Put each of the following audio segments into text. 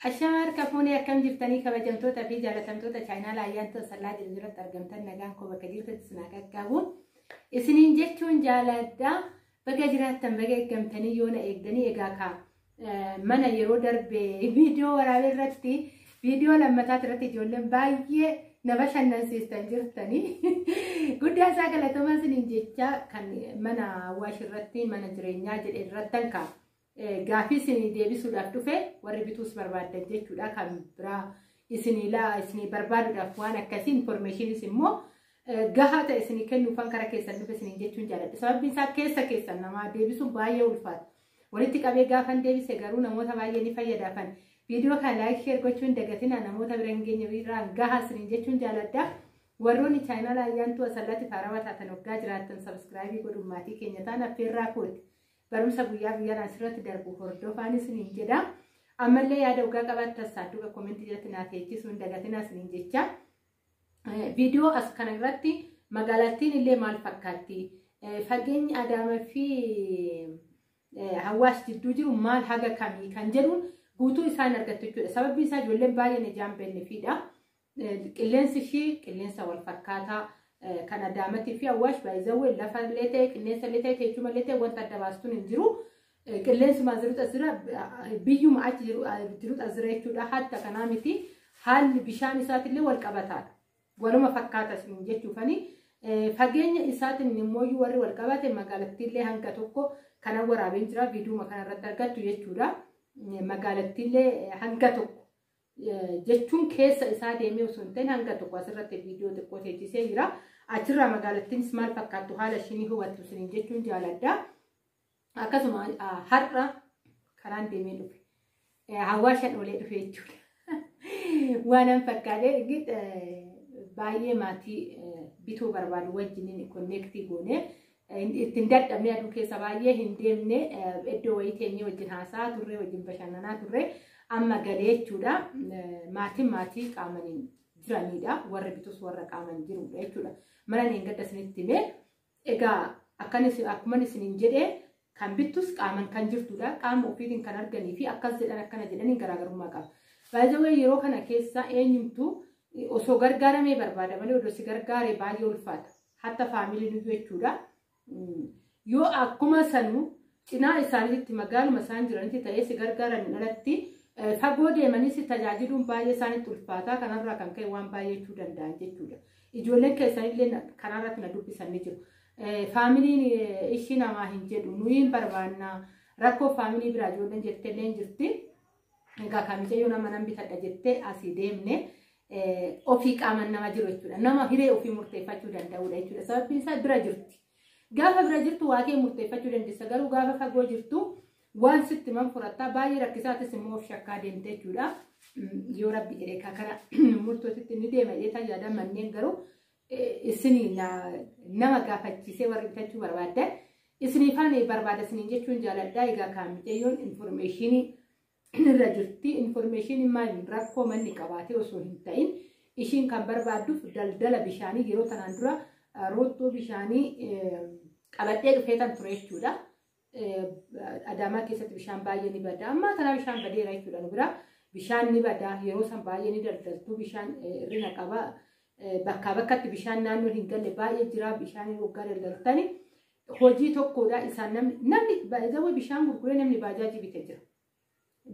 Ashaamar kafuunee akkam jirtanii kabajamtoota fi jaalatamtoota chaayinaala ayyaanta sallaa jirjiratti argamtan nagaan koo bakka jirtatti sinaa qaqqabu. Isiniin jechuun jaaladhaa bakka jiraattan bakka eeggamtanii yoo na eegdanii egaa mana yeroo darbe viidiyoo waraabee irratti viidiyoo lammataa irratti ijoolleen baay'ee na bashannansiistan jirtanii. Guddaa isaa galatoomaa isiniin jecha kan mana Awwaash irratti mana jireenyaa jedhee irrattan ka'a. Gaafii isinii deebisuudhaaf dhufe warri bituus barbaadan jechuudha kan biraa isinii barbaaduudhaaf waan akkasii informationis immoo gahaa ta'e isinii kennuufan karaa keessan dhufe isiniin jechuun jaaladha. Sababni isaa keessan namaa deebisuun baay'ee ulfaata. Walitti qabee gaafan deebise garuu namoota baay'ee ni fayyadaafan. Viidiyoo kan laayik sheer gochuun dagatina namoota bira hin geenye biraan gahaa isiniin jechuun jaaladha. Warroonni chaayinaala ayyaantuu asallatti faarawaa taatan waggaa jiraattan sabskraayibii godhuun maatii keenya ta'an affeerraa kooti. Barumsa guyyaa guyyaan asirratti darbu hordofaan isiniin jedha. Ammallee yaada ugaa qabaattan saanduqa koomentii jalatti naaf eeggisuun dagatina isiniin jecha. Viidiyoo as kana irratti magaalattiin illee maal fakkaatti? Fageenyi Adaamaa fi Awwaash jidduu jiru maal haga kamii kan jedhuun guutuu isaan argattu jechuudha. Sababni isaa ijoolleen baay'een ijaan beellefiidha. Qilleensi ishii qilleensa wal fakkaataa. Kan Adaamaatii fi Awwaash baay'izawwee lafa illee ta'e qilleensa illee ta'e teessuma illee ta'e wanta adda baastuun hin jiru. Qilleensuma jirutu asirra biyyuma achi jirutu asirra jechuudha. Hatta kanaa miti haalli bishaan isaatillee wal qabataadha. Waluma fakkaata isin jechuufani. Fageenya isaatiin immoo warri wal qabate magaalattiillee hanga tokko kana waraabeen jira viidiyoo kanarratti argattu jechuudha. Magaalattiillee hanga tokko jechuun keessa isaa deemee osoo hin ta'in hanga tokko asirratti viidiyoo xiqqoo teessisee jira. Achirraa magaalattiinis maal fakkaattu haala ishii hubattu isiniin jechuun jaaladha. Akkasuma har'a karaan deemee dhufe. Awwaashan olee dhufe jechuudha. Waan fakkaatee baay'ee maatii bituu barbaadu wajjin konneektii goone ittiin dadhabnee aduu keessa baay'ee hin deemne iddoo wayii teenyee wajjin haasaa turre wajjin bashannanaa turre amma galee jechuudha. Maatii qaamaniin jiranidha. Warri bituus warra qaaman jirudha jechuudha. Mana niin gadda isinitti himee egaa akkuma isiniin jedhee kan bittus qaaman kan jirtudha. Qaama ofiitiin kan arganii fi akkas jedhan akkana jedhanii garaagarummaa qaba. Baay'ee yeroo kana keessa eenyumtuu osoo gargaaramee barbaada malee odoo si gargaaree baay'ee ulfaata. Hatta faamiliin jechuudha. Yoo akkuma sanuu cinaa isaaniitti magaaluma isaan jiranitti ta'ee si gargaaran alatti fagoo deemanis tajaajiluun baay'ee isaanitti ulfaataa kanarraa kan ka'e waan baay'ee jechuu danda'an jechuudha. Ijoolleen keessanillee kanarratti na dubbisan ni jiru. Faamiliin ishii namaa hin jedhu nuyi barbaannaa rakkoo faamilii biraa ijoolleen jetteellee jirti. Egaa kaamichayyoo nama nan bitadha jettee asii deemne ofii qaaman nama jiru jechuudha. Nama hiree ofii murteeffachuu danda'udha jechuudha. Sababni isaa bira jirti. Gaafa bira jirtu waaqee murteeffachuu dandeessa. Garuu gaafa fagoo jirtu waan sitti man furataa baay'ee rakkisaatis immoo of shakkaa deemte jechuudha. Yoo rabbi jedhee kana murtootitti ni deema jedhee yaada manneen garuu isinii nama gaafachiisee warri bitachuu barbaaddan isiniifaan barbaada isiniin jechuun jaaladhaa. Egaa kaamicayyoon informeeshinii irra jirti. Informeeshinii maaliin rakkoo manni qabaatee osoo hin ta'in ishiin kan barbaadduuf daldala bishaanii yeroo tanaan dura roottoo bishaanii qabadhee dhufeetan ture jechuudha. Adaamaa keessatti bishaan baay'ee ni bada. Amma kana bishaan badeera jechuudha. Nu bira bishaan ni bada. Yeroo san baay'ee ni daldaltu. Bishaan irrina qaba. Bakkaa bakkatti bishaan naannoo hin galle baay'ee jira. Bishaan waggaa daldaltani. Hojii tokkodha isaan namni baay'ee bishaan gurguree namni baajaajii bitee jira.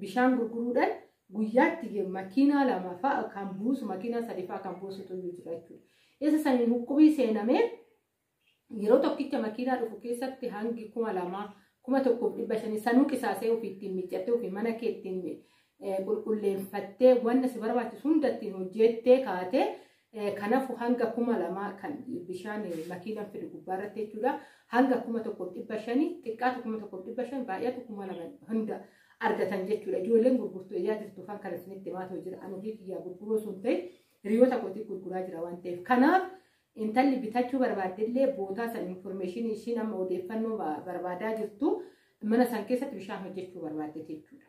Bishaan gurguruudhaan guyyaatti makiinaa lama fa'a kan buusu makiinaa sadii fa'a kan buusutu jira jechuudha. Isa saniin huccubii seenamee yeroo tokkicha makiinaa dhufu keessatti hangi 2,000 1,500 sanuu qisaasee ofiittiin miicattee ofii mana keettiin qulqulleeffattee wanna si barbaachisu hundattiin hojjettee kaatee kanaafuu hanga 2,000 kan bishaan makiinaan fidu gubbaarratti jechuudha. Hanga 1,500 xiqqaatu 1,500 baay'atu 2,000 hunda argatan jechuudha. Ijoolleen gurgurtuu ijaa jirtu kan kana isinitti himaatoo jira. Ani ofii kiyyaa gurguruu osoo hin ta'in hiriyoota kootii gurguraa jira waan ta'eef. Kanaaf intalli bitachuu barbaaddellee bootaa san informeeshinii ishiin amma odeeffannoo barbaadaa jirtu mana san keessatti bishaan hojjechuu barbaadde jechuudha.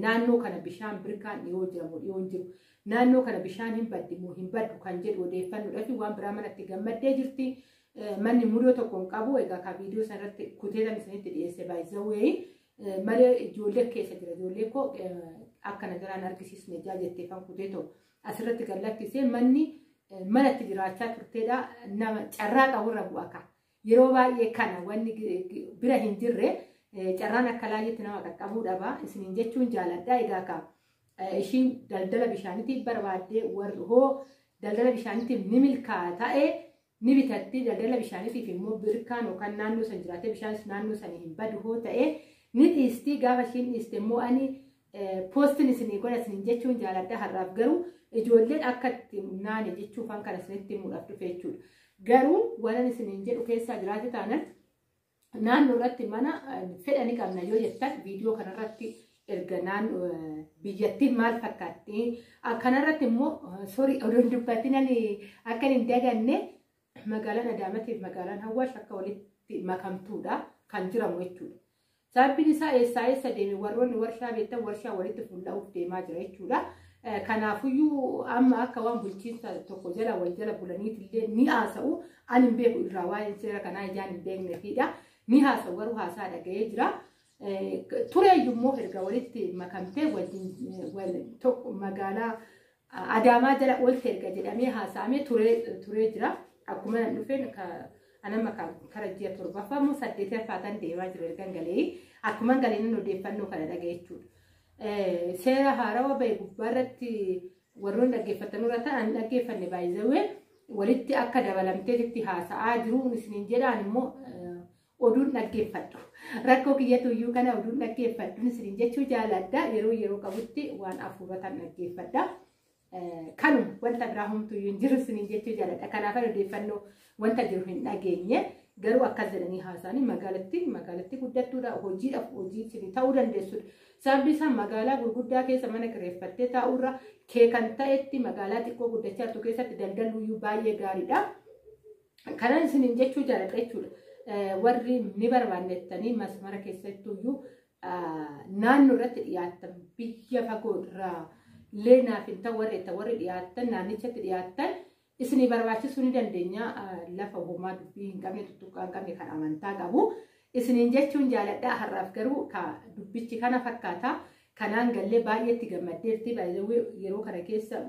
Naannoo kana bishaan birkaan dhiyoo jiramu dhiyoo hin jiru. Naannoo kana bishaan hin baddimu hin baddu kan jedhu odeeffannoodhaaf waan biraa manatti gammaddee jirti. Manni mudoo tokko hin qabu. Egaa kan viidiyoo sanarratti kuteetan isinitti dhiyeesse baay'izawwee malee ijoollee keessa jira ijoollee koo akkana jiraan argisiisne jaajettee kan kuteetoo asirratti gallakkisee manni manatti jiraachaa turteedha nama carraa qaburra bu'a ka yeroo baay'ee kana wanni bira hin jirre carraan akka laayetti nama qaqqabuu dhaba isiniin jechuun jaaladha egaa ka ishiin daldala bishaaniitiif barbaaddee warri hoo daldala bishaaniitiif ni milkaa'aa ta'e ni bitatti daldala bishaaniitiif immoo birkaan yookaan naannoo san jiraatee bishaanis naannoo san hin badu hoo ta'e ni dhiistii gaafa ishiin dhiiste immoo ani poostiin isinii godha isiniin jechuun jaaladha har'aaf garuu ijoolleen akka itti naane jechuufan kana isinitti himuudhaaf dhufe jechuudha. Garuu waan isiniin jedhu keessaa jiraate taanan naannoo irratti mana fedhanii qabna yoo jettan viidiyoo kanarratti erga biyyattiin maal fakkaatti kanarratti immoo sorii odoon dubbatiin akka hin daganne magaalaan Adaamaatiif magaalaan Hawaash akka walitti makamtuudha kan jiramu jechuudha. Sababbiin isaa eessa deeme warroonni warshaa beektan warshaa walitti fuudhuuf deemaa jira jechuudha. Kanaafuyyuu amma akka waan bulchiinsa tokko jala wal jala bulaniitillee ni haasa'u ani hin beeku irraa waa'ee seera kanaa ijaan hin beekneefidha. Ni haasa'u garuu haasaa dhaga'ee jira. Tureeyyuu immoo erga walitti makamtee wajjin tokko magaalaa Adaamaa jala oolte erga jedhamee haasa'amee turee jira. Akkuma nan dhufeen anama kara ji'a torbaffaa immoo 8 deemaa jira ergan galee akkuma galeen odeeffannoo kana dhaga'e jechuudha. Seera haarawaa bahe gubbaarratti warroon dhaggeeffatan irra ta'an dhaggeeffanne baay'ee walitti akka dabalamteetti haasa'aa jiru isiniin jedhaan immoo oduun dhaggeeffadhu. Rakkoo kiyyatu iyyuu kana oduun dhaggeeffadhu isiniin jechuu jaaladha yeroo qabutti waan afuuratan dhaggeeffadha. Kanuma wanta biraa humtuu iyyuu hin jiru isiniin jechuu jaaladha. Kanaaf odeeffannoo wanta jiru hin dhageenye garuu akkas jedhanii haasa'anii magaalatti guddattuudha hojiidhaaf hojii isinii ta'uu dandeessudha. Sababni isaa magaalaa gurguddaa keessa mana kireeffattee taa'urra kee kan ta'etti magaalaa xiqqoo guddachaa jirtu keessatti daldalluuyyuu baay'ee gaariidha. Kanan isiniin jechuu jaaladha jechuudha. Warri ni barbaannettanii masmara keessattuuyyuu naannoo irratti dhiyaattan biyya fagoo irraa illee naaf hin ta'u warri dhiyaattan naannichatti dhiyaattan isinii barbaachisuu ni dandeenya lafa homaa dubbii hin qabne tuttuqqaa hin qabne kan amantaa qabu. Isiniin jechuun jaaladha har'aaf garuu dubbichi kana fakkaata kanaan gallee baay'eetti gammaddeerti yeroo kana keessa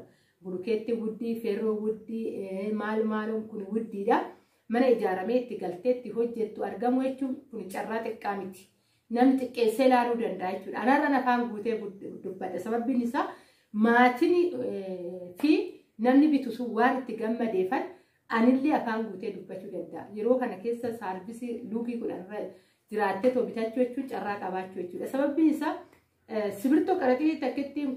burukeetti wuddii feerroo wuddii maaloon kun wuddiidha mana ijaaramee itti galtee itti hojjettu argamu jechuun kun carraa xiqqaa miti namni xiqqeessee ilaaluu danda'a jechuudha. Anarraan afaan guutee dubbadha sababbiin isaa maatiin fi namni bitu sun waan itti gammadeefan anillee afaan guutee dubbachuu danda'a. Yeroo kana keessa saarbisii luukii kudhan jiraattee too bitachuu jechuun carraa qabaachuu jechuudha. Sababbiin isaa sibirtoo qaraxii takkittiin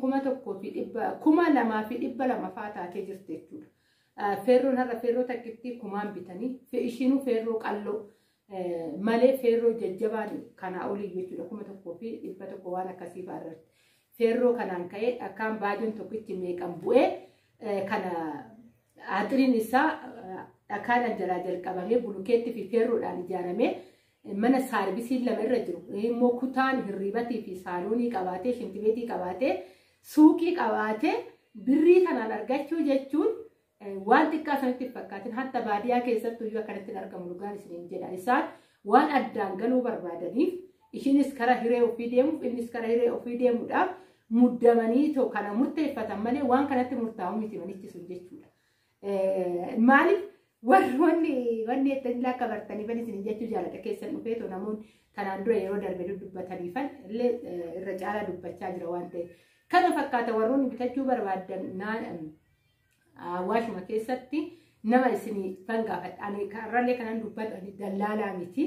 2,200 fa'aa taatee jirti jechuudha. Feerroon har'a feerroo takkittii 1,000 bitanii ishiinuu feerroo qalloo malee feerroo jajjabaan kanaa olii jechuudha. 1,100 waan akkasii fa'aarratti. Feerroo kanaan ka'ee akkaan baay'een tokkichi meeqan bu'ee kana Axiriin isaa dhakaadhaan jalaa jalqabamee bulukeetti fi feerroodhaan ijaaramee mana saarbisiin 2 irra jiru. Immoo kutaan hirribatii fi saaloonii qabaatee shintibeetii qabaatee suuqii qabaatee birrii kanaan argachuu jechuun waan xiqqaa sanatti fakkaatin hatta baadiyyaa keessattuu iyyuu akkanatti argamu dhugaan isiniin jedha. Isaan waan addaan galuu barbaadaniif ishiinis karaa hiree ofii deemuuf innis karaa hiree ofii deemuudhaaf muddamanii too kana murteeffatan malee waan kanatti murtaa'u miti manichi sun jechuudha. Maaliif wanni ettanii akka bartanii ban isin jechuu jaaladha keessan dhufee too namoonni kanaan dura yeroo darbe dubbataniifan illee irra caalaa dubbachaa jira waan ta'eef. Kana fakkaata warroonni bitachuu barbaadan Hawaashuma keessatti nama isinii kan gaafadhaan karraalee kanan dubbatan dallaalaa miti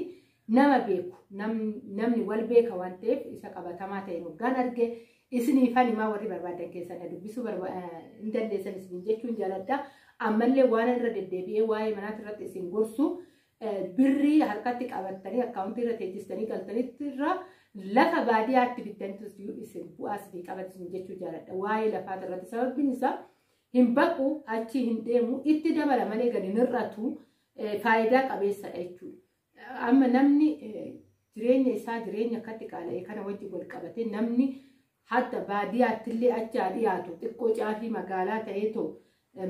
nama beeku namni wal beeka waan ta'eef isa qabatamaa ta'e hoggaan arge isinii fanimaa warri barbaadan keessan dubbisuu hin dandeessan isin jechuun jaaladha. Ammallee waan irra deddeebi'ee waa'ee manaati irratti isin gorsu birrii harkatti qabattanii akkaawuntii irra teessistanii galtanitti irra lafa baadiyyaatti bittanitti isin bu'aas fi qabatin jechuu jaaladha. Waa'ee lafaati irratti sababbiin isaa hin baqu achi hin deemu itti dabala malee gadi nirratu faayidaa qabeessadha jechuudha. Amma namni jireenya isaa jireenya akkatti qaala'ee kana wajji wal qabate namni hatta baadiyyaatti illee achaa dhiyaatu xiqqoo caafii magaalaa ta'eetoo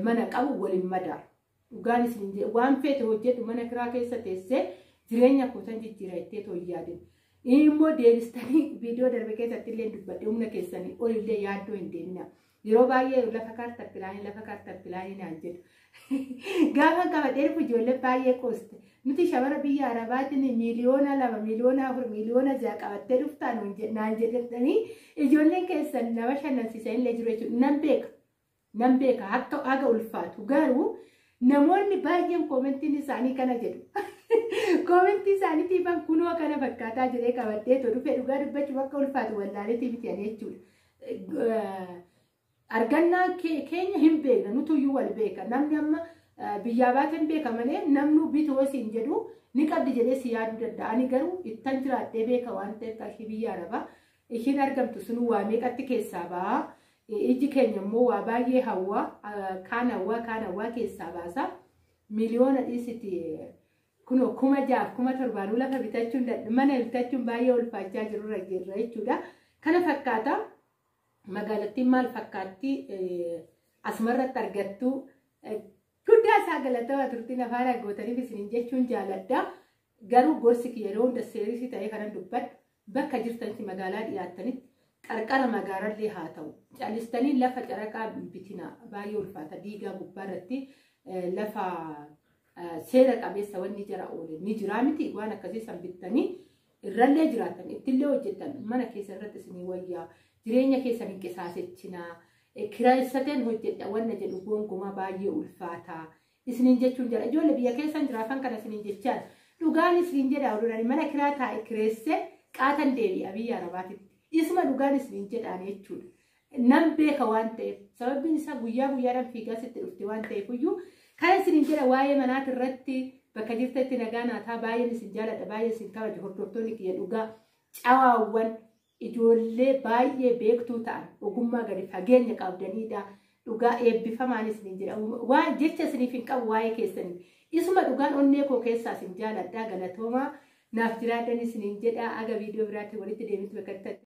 mana qabu waliin madaa. Dhugaan isin waan feete hojjedhu mana kiraa keessa teessee jireenya kootan jijjiira jettee too hin yaadin. immoo deebistanii viidiyoo darbe keessatti illee dubbadhe humna keessanii olillee yaaddoo hin deemina. Yeroo baay'ee lafa kaartarpilaanii naan jedhu. Gaafa qabadhee dhufu ijoollee baay'ee qooste. Nuti shamara biyya Arabaatiin miliyoona 2, miliyoona 4, miliyoona 6 qabattee dhuftaan naan jedhanii ijoolleen keessan nama shannansiisan illee jiru jechuudha. Nan beeka akka ulfaatu garuu namoonni baay'een koomentiin isaanii kana jedhu. Koomentii isaanii tiifan kunoo kana fakkaataa jedhee qabattee dhufe dhugaa dubbachuuf akka ulfaatu wallaalee miti jechuudha. Argannaa keenya hin beekna nutuyyuu wal beeka namni amma biyyaa baatan beeka malee namnu bitoo siin jedhu ni qabdi jedhee si yaaduu danda'ani garuu ittan jiraadhee beeka waan ta'eef qarshii biyya Arabaa ishiin argamtu sun waa meeqatti keessaa ba'a iji keenya immoo waa baay'ee hawwaa kaan hawwaa keessaa baasa miliyoona dhiisiti kunoo 6,000 7,000 lafa bitachuun mana bitachuun baay'ee ulfaachaa jirurra jirra jechuudha. Kana fakkaata. Magaalattiin maal fakkaatti asmarratti argattu guddaa isaa galatamaa turtiin afaan agootaniif isiniin jechuun jaaladha. Garuu gorsi yeroo hunda seerisii ta'ee kanan dubbadhu bakka jirtanitti magaalaa dhiyaattanitti qarqara magaalallee haa ta'u callistanii lafa caraqaa bitina baay'ee ulfaata diigaa gubbaarratti lafa seera qabeessa wanni jara oole ni jira miti waan akkasii san bittanii irrallee jiraatan ittillee hojjetan mana keessa irratti isinii wayyaa. Jireenya keessan hin qisaasechinaa kiraayessateen hojjedha wanna jedhu gonkumaa baay'ee ulfaataa isiniin jechuun jira ijoollee biyya keessan jiraafan kana isiniin jechaan dhugaan isiniin jedha odurani mana kiraa taa'e kireessee qaatan deebi'a biyya Arabaatitti isuma dhugaan isiniin jedhaan jechuudha nan beeka waan ta'eef sababiin isaa guyyaadhaan fiigaa sitti dhufte waan ta'eef iyyuu kan isiniin jedha waa'ee manaati irratti bakka jirtetti nagaa naataa baay'een isin jaaladha baay'ee isin kabaja hordoftoonni kiyya dhugaa cawaawwan ijoollee baay'ee beektuu ta'an ogummaa gadi fageenya qabdanidha dhugaa eebbifamaan isiniin jedha waan jecha isiniif hin qabu waa'ee keessanii isuma dhugaan onnee koo keessaa isin jaaladha galatoomaa naaf jiraadhan isiniin jedha aga viidiyoo biraatti walitti deebitu bakka